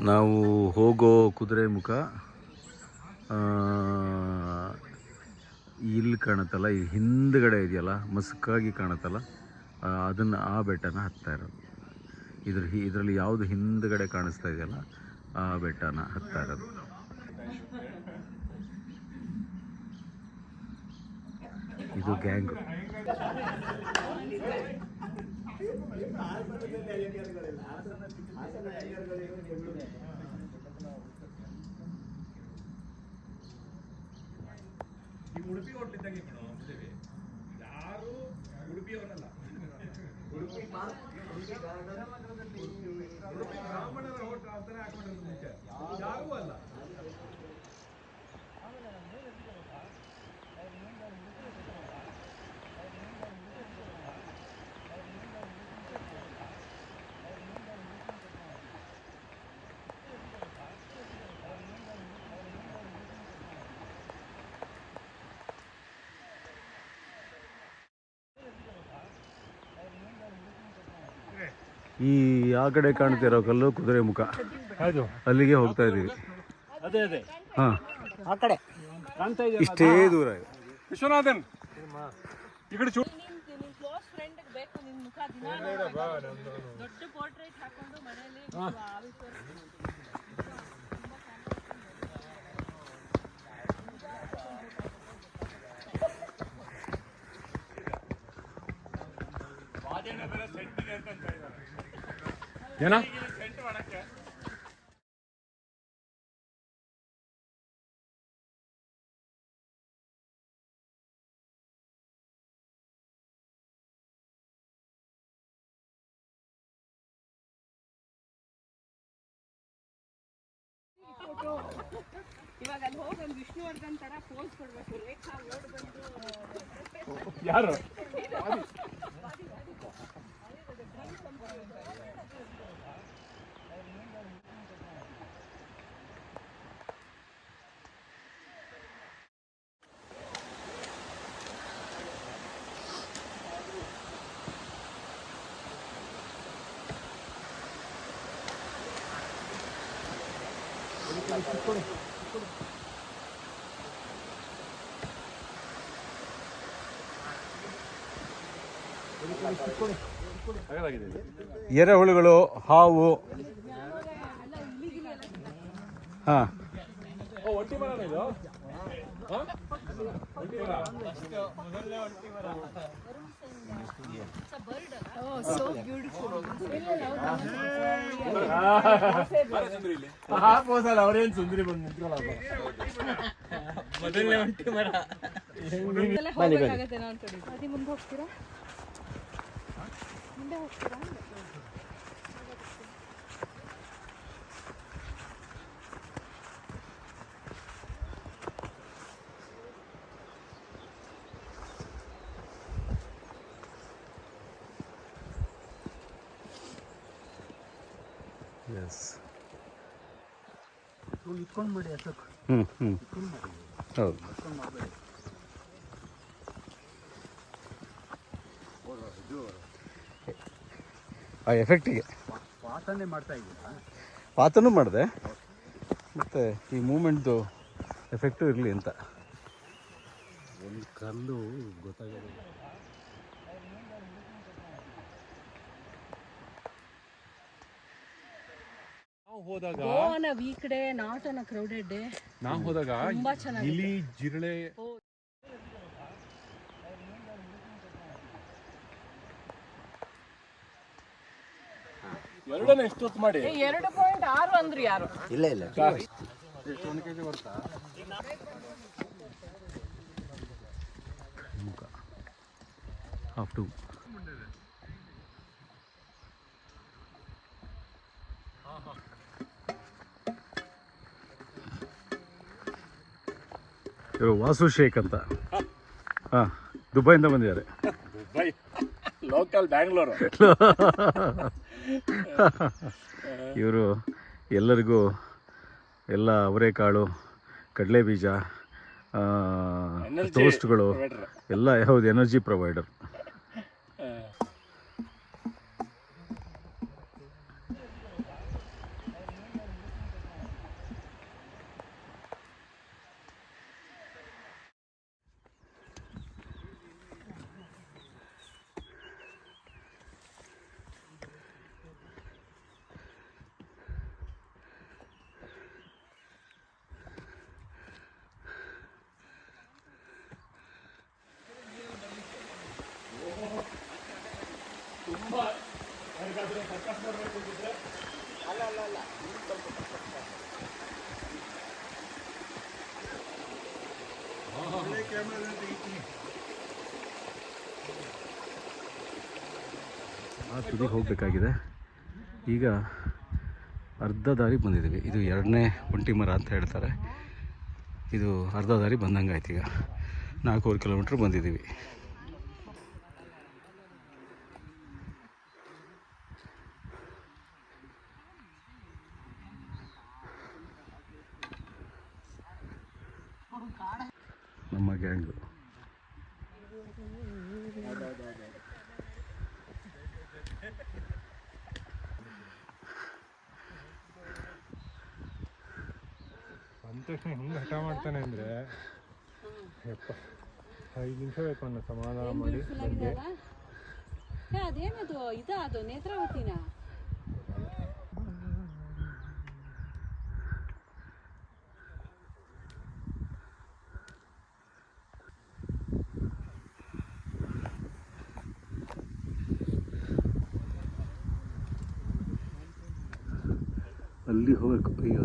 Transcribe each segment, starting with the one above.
ನಾವು ಹೋಗೋ ಕುದುರೆಮುಖ ಇಲ್ಲಿ ಕಾಣುತ್ತಲ್ಲ, ಈ ಹಿಂದ್ಗಡೆ ಇದೆಯಲ್ಲ, ಮಸ್ಕಾಗಿ ಕಾಣುತ್ತಲ್ಲ, ಅದನ್ನು ಆ ಬೆಟ್ಟನ ಹತ್ತಾ ಇರೋದು. ಇದರಲ್ಲಿ ಯಾವುದು ಹಿಂದ್ಗಡೆ ಕಾಣಿಸ್ತಾ ಇದೆಯಲ್ಲ, ಆ ಬೆಟ್ಟನ ಹತ್ತಾ ಇರೋದು. ಇದು ಗ್ಯಾಂಗ್. ಉಡುಪಿ ಹೋಟ್ಲಿದ್ದಂಗೆ ಯಾರು ಉಡುಪಿಯವರಲ್ಲ, ಬ್ರಾಹ್ಮಣರ ಹೋಟ್ಲ್ ಅಂತಾನೆ ಹಾಕೊಂಡಿರೋದು ಮುಂಚೆ, ಯಾರೂ ಅಲ್ಲ. ಈ ಆ ಕಡೆ ಕಾಣ್ತಿರೋ ಕಲ್ಲು ಕುದುರೆಮುಖ. ಅಲ್ಲಿಗೆ ಹೋಗ್ತಾ ಇದೀವಿ. ಹಾ, ಆ ಕಡೆ ಕಾಣ್ತಾ ಇದೆ, ಇಷ್ಟೇ ದೂರ. ವಿಶ್ವನಾಥನ್ ಈ ಕಡೆ ಚೂ ಏನ ಇವಾಗ ಅಲ್ಲಿ ಹೋಗಿ ಒಂದು ವಿಷ್ಣುವರ್ಧನ್ ತರ ಪೋಸ್ ಕೊಡ್ಬೇಕು, ರೇಖಾ ಓಡ್ ಬಂದು. ಯಾರು ಎರೆಹುಳುಗಳು, ಹಾವು. ಹಾ, ಒಂಟಿ ಮರ ಇದು. ಅವ್ರೇನ್ ಸುಂದರಿ ಬಂದು ನಿಂತ್ಕೊಳ್ಳ ಮೊದಲನೇ ಒಂಟಿ ಮರ. ಮುಂದೆ ಹೋಗ್ತೀರಾ? ಮುಂದೆ ಹೋಗ್ತೀರಾ? ಎಸ್. ಇಟ್ಕೊಂಡು ಮಾಡಿ ಅಶೋಕ್. ಹೌದು. ಆ ಎಫೆಕ್ಟಿಗೆ ವಾಸನೆ ಮಾಡ್ತಾ ಇದ್ದೀರಾ? ಪಾತನೂ ಮಾಡಿದೆ, ಮತ್ತು ಈ ಮೂಮೆಂಟ್ದು ಎಫೆಕ್ಟು ಇರಲಿ ಅಂತ. ಒಂದು ಕಲ್ಲು ಗೊತ್ತಾಗೋದು. ನಾವು ಹೋದಾಗ weak day, not on a crowded day. ನಾವು ಹೋದಾಗ ತುಂಬಾ ಚೆನ್ನಾಗಿ ಇಲಿ, ಜಿರಳೆ, ಎರಡನ್ನ ಎಷ್ಟೊತ್ತು ಮಾಡಿ 2.6 ಅಂದ್ರಿ ಯಾರು? ಇಲ್ಲ ಇಲ್ಲ, ಒಂದು ಕೆಜಿ ಬರ್ತಾ ಹಾಫ್ ಟು. ಇವರು ವಾಸು ಶೇಖ್ ಅಂತ, ಹಾಂ, ದುಬೈಯಿಂದ ಬಂದಿದ್ದಾರೆ. Dubai local Bangalore. ಇವರು ಎಲ್ಲರಿಗೂ ಎಲ್ಲ ಅವರೆಕಾಳು, ಕಡಲೆ ಬೀಜ, ಟೋಸ್ಟ್ಗಳು ಎಲ್ಲ, ಹೌದು, ಎನರ್ಜಿ ಪ್ರೊವೈಡರ್. ಆ ತುದಿಗೆ ಹೋಗಬೇಕಾಗಿದೆ. ಈಗ ಅರ್ಧ ದಾರಿ ಬಂದಿದ್ದೀವಿ. ಇದು 2ನೇ ಒಂಟಿ ಮರ ಅಂತ ಹೇಳ್ತಾರೆ. ಇದು ಅರ್ಧ ದಾರಿ ಬಂದಂಗೆ ಆಯ್ತು. ಈಗ 4 ಕಿಲೋಮೀಟ್ರ್ ಬಂದಿದ್ದೀವಿ. ನಮ್ಮ ಗ್ಯಾಂಗು ಅಂದ ತಕ್ಷಣ ಹಿಂಗೆ ಹಠ ಮಾಡ್ತಾನೆ ಅಂದರೆ 5 ನಿಮಿಷ ಬೇಕು ಅನ್ನೋ ಸಮಾಧಾನ ಮಾಡಿ ಬಂದೆ. ಅದೇನದು ಅದು ನೇತ್ರಾವತಿನ? ಅಲ್ಲಿ ಹೋಗಬೇಕು. ಅಯ್ಯೋ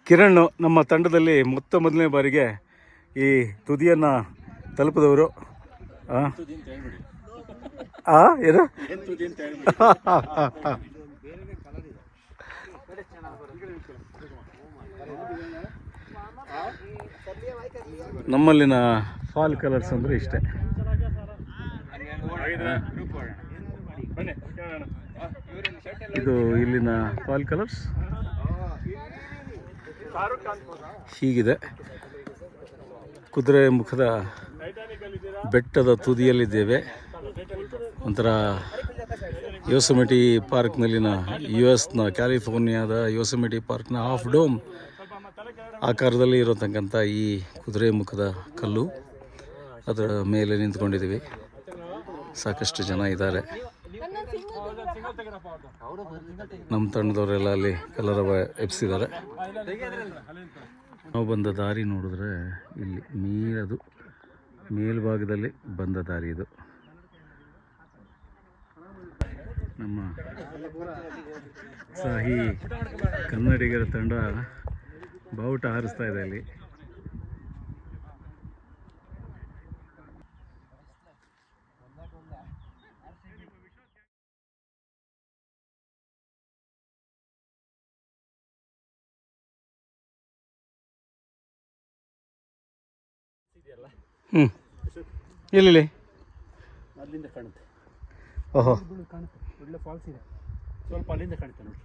ಕಿರಣ್ ನಮ್ಮ ತಂಡದಲ್ಲಿ ಮೊದಲನೇ ಬಾರಿಗೆ ಈ ತುದಿಯನ್ನು ತಲುಪಿದವರು. ಏನು ನಮ್ಮಲ್ಲಿನ ಫಾಲ್ ಕಲರ್ಸ್ ಅಂದರೆ ಇಷ್ಟೇ. ಇದು ಇಲ್ಲಿನ ಫಾಲ್ ಕಲರ್ಸ್ ಹೀಗಿದೆ. ಕುದುರೆ ಮುಖದ ಬೆಟ್ಟದ ತುದಿಯಲ್ಲಿದ್ದೇವೆ. ಒಂಥರ ಯೋಸೆಮಿಟಿ ಪಾರ್ಕ್ನಲ್ಲಿನ US ಕ್ಯಾಲಿಫೋರ್ನಿಯಾದ ಯೋಸೆಮಿಟಿ ಪಾರ್ಕ್ನ ಹಾಫ್ ಡೋಮ್ ಆಕಾರದಲ್ಲಿ ಇರತಕ್ಕಂಥ ಈ ಕುದುರೆ ಮುಖದ ಕಲ್ಲು, ಅದರ ಮೇಲೆ ನಿಂತ್ಕೊಂಡಿದ್ದೀವಿ. ಸಾಕಷ್ಟು ಜನ ಇದ್ದಾರೆ. ನಮ್ಮ ತಂಡದವರೆಲ್ಲ ಅಲ್ಲಿ ಕಲರವ ಎಬ್ಸಿದ್ದಾರೆ. ನಾವು ಬಂದ ದಾರಿ ನೋಡಿದ್ರೆ ಇಲ್ಲಿ ಅದು ಮೇಲ್ಭಾಗದಲ್ಲಿ ಬಂದ ದಾರಿ ಇದು. ನಮ್ಮ ಸಾಹಿ ಕನ್ನಡಿಗರ ತಂಡ ಬಾವುಟ ಹಾರಿಸ್ತಾ ಇದೆ ಇಲ್ಲಿ. ಎಲ್ಲಿ ಅಲ್ಲಿಂದ ಕಾಣುತ್ತೆ. ಓಹೋ, ಕಾಣುತ್ತೆ. ಒಳ್ಳೆ ಫಾಲ್ಸ್ ಇದೆ. ಸ್ವಲ್ಪ ಅಲ್ಲಿಂದ ಕಾಣುತ್ತೆ ನೋಡಿ.